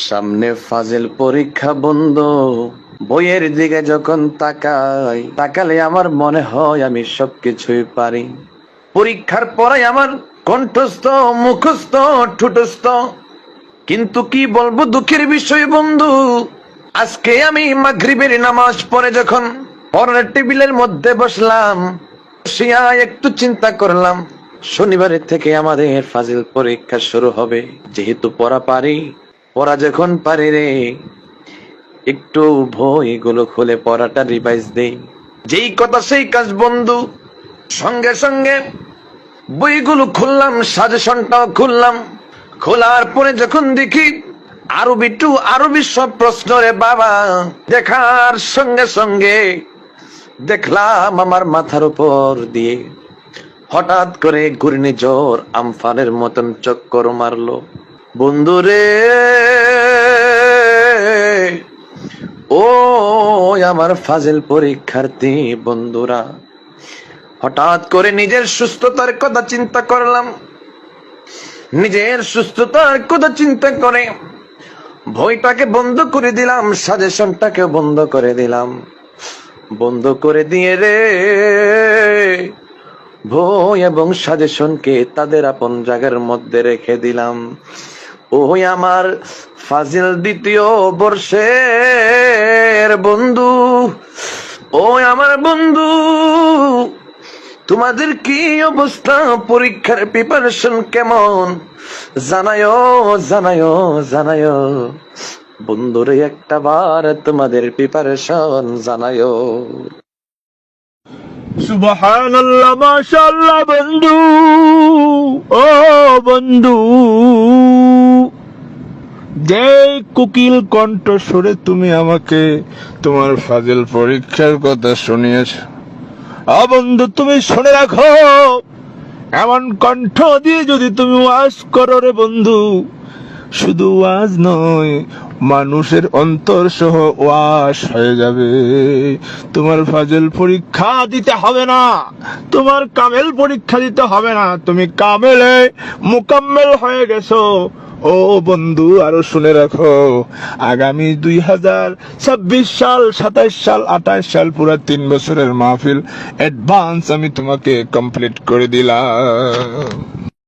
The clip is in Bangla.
সামনে ফাজিল পরীক্ষা বন্ধু, বইয়ের দিকে যখন তাকালে আমার মনে হয় আমি সবকিছুই পারি। পরীক্ষার পরে আমার কণ্ঠস্থ, মুখস্থ, ঠোঁটস্থ, কিন্তু কি বলবো দুঃখের বিষয় বন্ধু, আজকে আমি মাগরিবের নামাজ পড়ে যখন পড়ার টেবিলের মধ্যে বসলাম, বসিয়া একটু চিন্তা করলাম শনিবারের থেকে আমাদের ফাজিল পরীক্ষা শুরু হবে। যেহেতু পড়া যখন পারি রে, একটু বইগুলো খুলে পড়াটা রিভাইজ দেই। যেই কথা সেই কাজ বন্ধু, সঙ্গে সঙ্গে বইগুলো খুললাম, সাজেশনটাও খুললাম। খোলার পরে যখন দেখি আরবি সব প্রশ্ন রে বাবা, দেখার সঙ্গে সঙ্গে দেখলাম আমার মাথার উপর দিয়ে হঠাৎ করে ঘূর্ণিঝড় আমফানের মতন চক্কর মারলো বন্ধুরে। ও আমার ফাজিল পরীক্ষার্থী বন্ধুরা, হঠাৎ করে নিজের সুস্থতার কথা চিন্তা করলাম। নিজের সুস্থতার কথা চিন্তা করে বইটাকে বন্ধ করে দিলাম, সাজেশনটাকে বন্ধ করে দিলাম। বন্ধ করে দিয়ে রে বই এবং সাজেশনকে তাদের আপন জায়গার মধ্যে রেখে দিলাম। ওই আমার ফাজিল দ্বিতীয় বর্ষের বন্ধু, ওই আমার বন্ধু, তোমাদের কি অবস্থা? পরীক্ষার প্রিপারেশন কেমন? জানায়ো বন্ধুরে, একটা বার তোমাদের প্রিপারেশন জানায়ো। সুবহানাল্লাহ, মাশাআল্লাহ বন্ধু। ও বন্ধু, যে কোকিল কণ্ঠ সুরে তুমি আমাকে তোমার ফাজিল পরীক্ষার কথা শুনিয়েছ, বন্ধু তুমি শুনে রাখো, এমন কণ্ঠ দিয়ে যদি তুমি ওয়াজ করো রে বন্ধু, শুধু ওয়াজ নয়, মানুষের অন্তর সহ ওয়াজ হয়ে যাবে। তোমার ফাজিল পরীক্ষা দিতে হবে না, তোমার কামেল পরীক্ষা দিতে হবে না, তুমি কামেলে মুকাম্মেল হয়ে গেছো। ও বন্ধু, আরো শুনে রাখো, আগামী 2026 সাল, 27 সাল, 28 সাল, পুরা 3 বছরের মাহফিল অ্যাডভান্স আমি তোমাকে কমপ্লিট করে দিলাম।